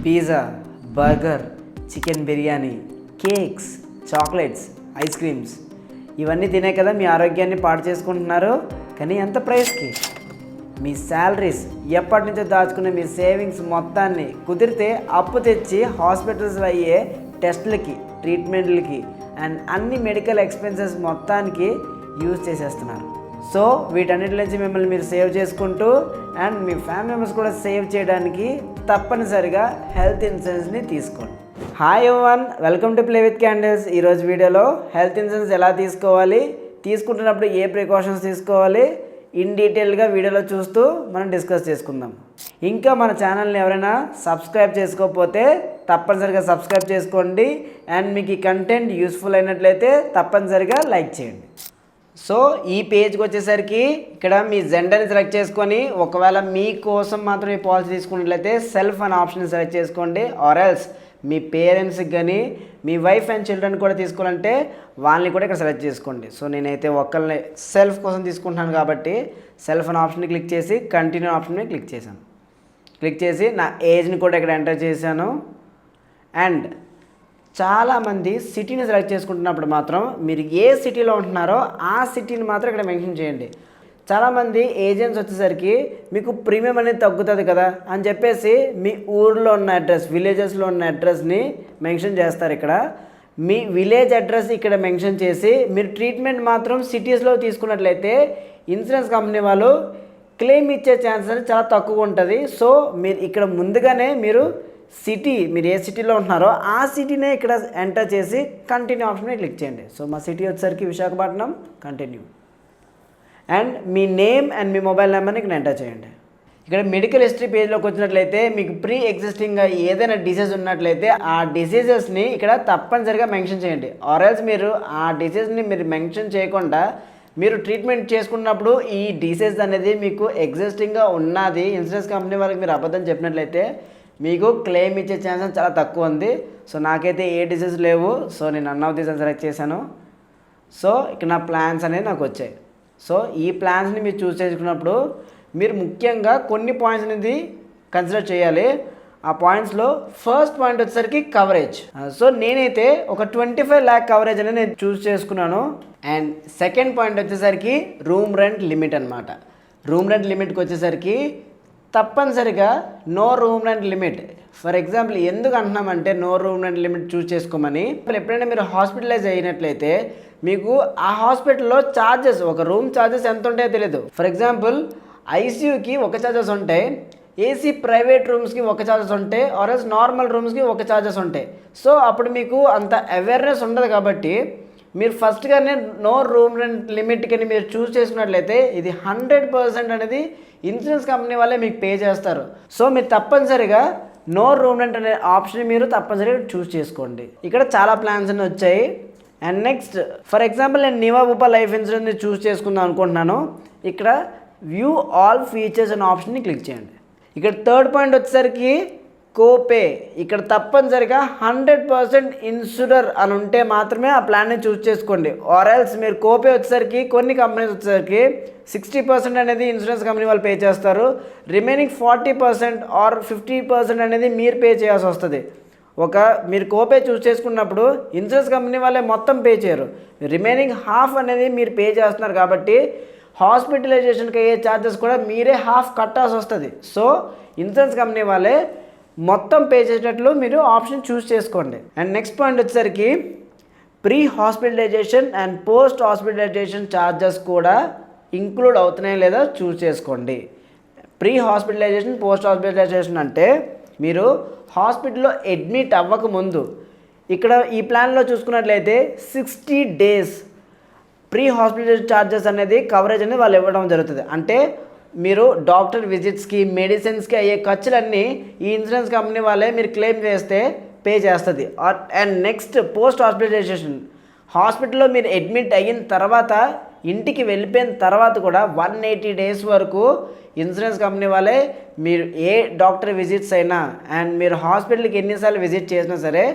Pizza, burger, chicken biryani, cakes, chocolates, ice creams ఇవన్నీ తినే కదా మీ ఆరోగ్యాన్ని పాడు చేసుకుంటున్నారు. కానీ ఎంత ప్రైస్కి? మీ శాలరీస్ ఎప్పటి నుంచో దాచుకునే మీ సేవింగ్స్ మొత్తాన్ని కుదిరితే అప్పు తెచ్చి హాస్పిటల్స్లో అయ్యే టెస్టులకి, ట్రీట్మెంట్లకి అండ్ అన్ని మెడికల్ ఎక్స్పెన్సెస్ మొత్తానికి యూజ్ చేసేస్తున్నారు. సో వీటన్నిటి నుంచి మిమ్మల్ని మీరు సేవ్ చేసుకుంటూ అండ్ మీ ఫ్యామిలీ మెంబర్స్ కూడా సేవ్ చేయడానికి తప్పనిసరిగా హెల్త్ ఇన్సూరెన్స్ని తీసుకోండి. Hi everyone, welcome to play with candles. ఈరోజు వీడియోలో హెల్త్ ఇన్సూరెన్స్ ఎలా తీసుకోవాలి, తీసుకుంటున్నప్పుడు ఏ ప్రికాషన్స్ తీసుకోవాలి ఇన్ డీటెయిల్గా వీడియోలో చూస్తూ మనం డిస్కస్ చేసుకుందాం. ఇంకా మన ఛానల్ని ఎవరైనా సబ్స్క్రైబ్ చేసుకోకపోతే తప్పనిసరిగా సబ్స్క్రైబ్ చేసుకోండి అండ్ మీకు ఈ కంటెంట్ యూస్ఫుల్ అయినట్లయితే తప్పనిసరిగా లైక్ చేయండి. సో ఈ పేజ్కి వచ్చేసరికి ఇక్కడ మీ జెండర్ని సెలెక్ట్ చేసుకొని ఒకవేళ మీకోసం మాత్రం ఈ పాలసీ తీసుకున్నట్లయితే సెల్ఫ్ అనే ఆప్షన్ సెలెక్ట్ చేసుకోండి. ఆర్ ఎల్స్ మీ పేరెంట్స్కి కానీ మీ వైఫ్ అండ్ చిల్డ్రన్ కూడా తీసుకోవాలంటే వాళ్ళని కూడా ఇక్కడ సెలెక్ట్ చేసుకోండి. సో నేనైతే ఒకళ్ళని సెల్ఫ్ కోసం తీసుకుంటున్నాను కాబట్టి సెల్ఫ్ అనే ఆప్షన్ని క్లిక్ చేసి కంటిన్యూ ఆప్షన్ని క్లిక్ చేశాను. క్లిక్ చేసి నా ఏజ్ని కూడా ఇక్కడ ఎంటర్ చేశాను. అండ్ చాలామంది సిటీని సెలెక్ట్ చేసుకుంటున్నప్పుడు మాత్రం మీరు ఏ సిటీలో ఉంటున్నారో ఆ సిటీని మాత్రం ఇక్కడ మెన్షన్ చేయండి. చాలామంది ఏజెంట్స్ వచ్చేసరికి మీకు ప్రీమియం అనేది తగ్గుతుంది కదా అని చెప్పేసి మీ ఊర్లో ఉన్న అడ్రస్, విలేజెస్లో ఉన్న అడ్రస్ని మెన్షన్ చేస్తారు. ఇక్కడ మీ విలేజ్ అడ్రస్ ఇక్కడ మెన్షన్ చేసి మీరు ట్రీట్మెంట్ మాత్రం సిటీస్లో తీసుకున్నట్లయితే ఇన్సూరెన్స్ కంపెనీ వాళ్ళు క్లెయిమ్ ఇచ్చే ఛాన్స్ అనేది చాలా తక్కువ ఉంటుంది. సో మీరు ఇక్కడ ముందుగానే మీరు ఏ సిటీలో ఉంటున్నారో ఆ సిటీనే ఇక్కడ ఎంటర్ చేసి కంటిన్యూ ఆప్షన్ క్లిక్ చేయండి. సో మా సిటీ వచ్చేసరికి Visakhapatnam, continue. And me name and me mobile నెంబర్ని ఇక్కడ ఎంటర్ చేయండి. ఇక్కడ మెడికల్ హిస్టరీ పేజ్లోకి వచ్చినట్లయితే మీకు ప్రీ ఎగ్జిస్టింగ్గా ఏదైనా డిసీజ్ ఉన్నట్లయితే ఆ డిసీజెస్ని ఇక్కడ తప్పనిసరిగా మెన్షన్ చేయండి. ఆర్ఎల్స్ మీరు ఆ డిసీజ్ని మీరు మెన్షన్ చేయకుండా మీరు ట్రీట్మెంట్ చేసుకున్నప్పుడు ఈ డిసీజ్ అనేది మీకు ఎగ్జిస్టింగ్గా ఉన్నది ఇన్సూరెన్స్ కంపెనీ వాళ్ళకి మీరు అబద్ధం చెప్పినట్లయితే మీకు క్లెయిమ్ ఇచ్చే ఛాన్స్ చాలా తక్కువ ఉంది. సో నాకైతే ఏ డిసీజ్ లేవు. సో నేను నన్ ఆఫ్ దీస్ అని సెలెక్ట్ చేశాను. సో ఇక్కడ నా ప్లాన్స్ అనేది నాకు వచ్చాయి. సో ఈ ప్లాన్స్ని మీరు చూస్ చేసుకున్నప్పుడు మీరు ముఖ్యంగా కొన్ని పాయింట్స్ అనేది కన్సిడర్ చేయాలి. ఆ పాయింట్స్లో ఫస్ట్ పాయింట్ వచ్చేసరికి కవరేజ్. సో నేనైతే ఒక 25 lakh కవరేజ్ అనేది నేను చూస్ చేసుకున్నాను. అండ్ సెకండ్ పాయింట్ వచ్చేసరికి రూమ్ రెంట్ లిమిట్ అనమాట. రూమ్ రెంట్ లిమిట్కి వచ్చేసరికి తప్పనిసరిగా no room rent limit. For example ఎందుకు అంటున్నామంటే no room rent limit choose చేసుకోమని, ఎప్పుడైనా మీరు హాస్పిటలైజ్ అయినట్లయితే మీకు ఆ హాస్పిటల్లో ఛార్జెస్, ఒక రూమ్ ఛార్జెస్ ఎంత ఉంటాయో తెలియదు. ఫర్ ఎగ్జాంపుల్ ఐసీయూకి ఒక ఛార్జెస్ ఉంటాయి, ఏసీ ప్రైవేట్ రూమ్స్కి ఒక ఛార్జెస్ ఉంటాయి, ఆర్ఎల్స్ నార్మల్ రూమ్స్కి ఒక ఛార్జెస్ ఉంటాయి. సో అప్పుడు మీకు అంత అవేర్నెస్ ఉండదు కాబట్టి మీరు ఫస్ట్గానే నో రూమ్ రెంట్ లిమిట్కి మీరు చూస్ చేసుకున్నట్లయితే ఇది 100% అనేది ఇన్సూరెన్స్ కంపెనీ వాళ్ళే మీకు పే చేస్తారు. సో మీరు తప్పనిసరిగా నో రూమ్ రెంట్ అనే ఆప్షన్ మీరు తప్పనిసరిగా చూస్ చేసుకోండి. ఇక్కడ చాలా ప్లాన్స్ అన్నీ వచ్చాయి. అండ్ నెక్స్ట్ ఫర్ ఎగ్జాంపుల్ నేను నివా ఉపా లైఫ్ ఇన్సూరెన్స్ని చూస్ చేసుకుందాం అనుకుంటున్నాను. ఇక్కడ వ్యూ ఆల్ ఫీచర్స్ అనే ఆప్షన్ని క్లిక్ చేయండి. ఇక్కడ థర్డ్ పాయింట్ వచ్చేసరికి కోపే. ఇక్కడ తప్పనిసరిగా 100% ఇన్సూరర్ అని ఉంటే మాత్రమే ఆ ప్లాన్ని చూస్ చేసుకోండి. ఆర్ఎల్స్ మీరు కోపే వచ్చేసరికి కొన్ని కంపెనీస్ వచ్చేసరికి 60% అనేది ఇన్సూరెన్స్ కంపెనీ వాళ్ళు పే చేస్తారు. రిమైనింగ్ 40% ఆర్ 50% అనేది మీరు పే చేయాల్సి వస్తుంది. మీరు కోపే చూస్ చేసుకున్నప్పుడు ఇన్సూరెన్స్ కంపెనీ వాళ్ళే మొత్తం పే చేయరు, రిమైనింగ్ హాఫ్ అనేది మీరు పే చేస్తున్నారు కాబట్టి హాస్పిటలైజేషన్కి అయ్యే ఛార్జెస్ కూడా మీరే హాఫ్ కట్టాల్సి వస్తుంది. సో ఇన్సూరెన్స్ కంపెనీ వాళ్ళే మొత్తం పే చేసేటట్లు మీరు ఆప్షన్ చూస్ చేసుకోండి. అండ్ నెక్స్ట్ పాయింట్ వచ్చేసరికి pre hospitalization and post hospitalization charges కూడా ఇంక్లూడ్ అవుతున్నాయో లేదా చూస్ చేసుకోండి. ప్రీ హాస్పిటలైజేషన్, పోస్ట్ హాస్పిటలైజేషన్ అంటే మీరు హాస్పిటల్లో అడ్మిట్ అవ్వకముందు ఇక్కడ ఈ ప్లాన్లో చూసుకున్నట్లయితే 60 days ప్రీ హాస్పిటల్ ఛార్జెస్ అనేది కవరేజ్ అనేది వాళ్ళు ఇవ్వడం జరుగుతుంది. అంటే మీరు డాక్టర్ విజిట్స్కి, మెడిసిన్స్కి అయ్యే ఖర్చులన్నీ ఈ ఇన్సూరెన్స్ కంపెనీ వాళ్ళే మీరు క్లెయిమ్ చేస్తే పే చేస్తుంది. అండ్ నెక్స్ట్ పోస్ట్ హాస్పిటలైజేషన్, హాస్పిటల్లో మీరు అడ్మిట్ అయిన తర్వాత ఇంటికి వెళ్ళిపోయిన తర్వాత కూడా 180 days వరకు ఇన్సూరెన్స్ కంపెనీ వాళ్ళే మీరు ఏ డాక్టర్ విజిట్స్ అయినా అండ్ మీరు హాస్పిటల్కి ఎన్నిసార్లు విజిట్ చేసినా సరే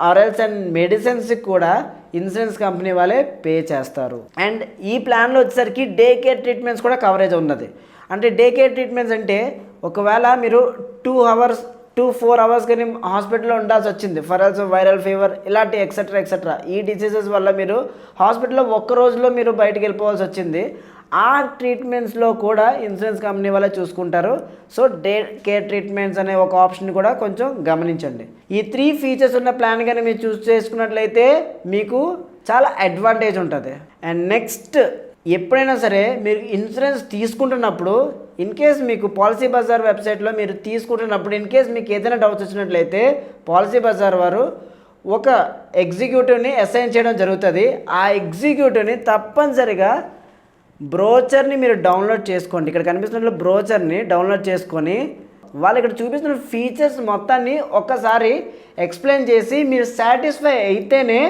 ఆర్ఎల్స్ అండ్ మెడిసిన్స్కి కూడా ఇన్సూరెన్స్ కంపెనీ వాళ్ళే పే చేస్తారు. అండ్ ఈ ప్లాన్లో వచ్చేసరికి డే కేర్ ట్రీట్మెంట్స్ కూడా కవరేజ్ ఉన్నది. అంటే డే కేర్ ట్రీట్మెంట్స్ అంటే ఒకవేళ మీరు 2 hours 2-4 అవర్స్ కానీ హాస్పిటల్లో ఉండాల్సి వచ్చింది, ఫర్ ఆల్సో వైరల్ ఫీవర్ ఇలాంటి ఎక్సెట్రా ఈ డిసీజెస్ వల్ల మీరు హాస్పిటల్లో ఒక్క రోజులో మీరు బయటికి వెళ్ళిపోవాల్సి వచ్చింది. ఆ ట్రీట్మెంట్స్లో కూడా ఇన్సూరెన్స్ కంపెనీ వాళ్ళే చూసుకుంటారు. సో డే కేర్ ట్రీట్మెంట్స్ అనే ఒక ఆప్షన్ కూడా కొంచెం గమనించండి. ఈ 3 ఫీచర్స్ ఉన్న ప్లాన్ కానీ మీరు చూస్ చేసుకున్నట్లయితే మీకు చాలా అడ్వాంటేజ్ ఉంటుంది. అండ్ నెక్స్ట్, ఎప్పుడైనా సరే మీరు ఇన్సూరెన్స్ తీసుకుంటున్నప్పుడు ఇన్ కేస్ మీకు పాలసీ బజార్ వెబ్సైట్లో మీరు తీసుకుంటున్నప్పుడు ఇన్ కేస్ మీకు ఏదైనా డౌట్స్ వచ్చినట్లయితే పాలసీ బజార్ వారు ఒక ఎగ్జిక్యూటివ్ని అసైన్ చేయడం జరుగుతుంది. ఆ ఎగ్జిక్యూటివ్ని తప్పనిసరిగా బ్రోచర్ని మీరు డౌన్లోడ్ చేసుకోండి. ఇక్కడ కనిపిస్తున్న బ్రోచర్ని డౌన్లోడ్ చేసుకొని వాళ్ళు ఇక్కడ చూపిస్తున్న ఫీచర్స్ మొత్తాన్ని ఒక్కసారి ఎక్స్ప్లెయిన్ చేసి మీరు సాటిస్ఫై అయితేనే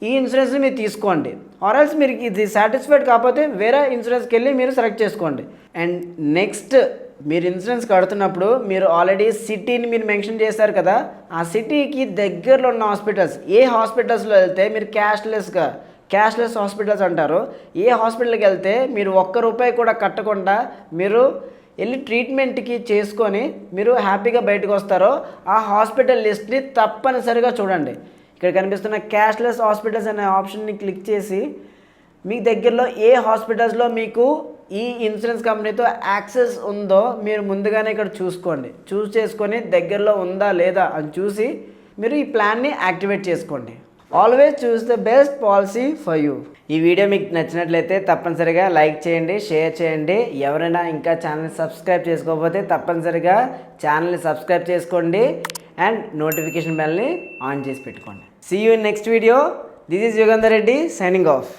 ఈ ఇన్సూరెన్స్ని మీరు తీసుకోండి. ఆర్ఎల్స్ మీరు ఇది సాటిస్ఫైడ్ కాకపోతే వేరే ఇన్సూరెన్స్కి వెళ్ళి మీరు సెలెక్ట్ చేసుకోండి. అండ్ నెక్స్ట్, మీరు ఇన్సూరెన్స్ కడుతున్నప్పుడు మీరు ఆల్రెడీ సిటీని మీరు మెన్షన్ చేశారు కదా, ఆ సిటీకి దగ్గరలో ఉన్న హాస్పిటల్స్, ఏ హాస్పిటల్స్లో వెళ్తే మీరు క్యాష్లెస్ హాస్పిటల్స్ అంటారు, ఏ హాస్పిటల్కి వెళ్తే మీరు ₹1 కూడా కట్టకుండా మీరు వెళ్ళి ట్రీట్మెంట్కి చేసుకొని మీరు హ్యాపీగా బయటకు వస్తారో ఆ హాస్పిటల్ లిస్ట్ని తప్పనిసరిగా చూడండి. ఇక్కడ కనిపిస్తున్న క్యాష్లెస్ హాస్పిటల్స్ అనే ఆప్షన్ని క్లిక్ చేసి మీ దగ్గరలో ఏ హాస్పిటల్స్లో మీకు ఈ ఇన్సూరెన్స్ కంపెనీతో యాక్సెస్ ఉందో మీరు ముందుగానే ఇక్కడ చూస్ చేసుకొని దగ్గరలో ఉందా లేదా అని చూసి మీరు ఈ ప్లాన్ని యాక్టివేట్ చేసుకోండి. Always choose the best policy for you. ఈ వీడియో మీకు నచ్చినట్లయితే తప్పనిసరిగా లైక్ చేయండి, షేర్ చేయండి. ఎవరైనా ఇంకా ఛానల్ని సబ్స్క్రైబ్ చేసుకోకపోతే తప్పనిసరిగా ఛానల్ని సబ్స్క్రైబ్ చేసుకోండి అండ్ నోటిఫికేషన్ బెల్ని ఆన్ చేసి పెట్టుకోండి. See you in next video. This is Yugandhar Reddy signing of.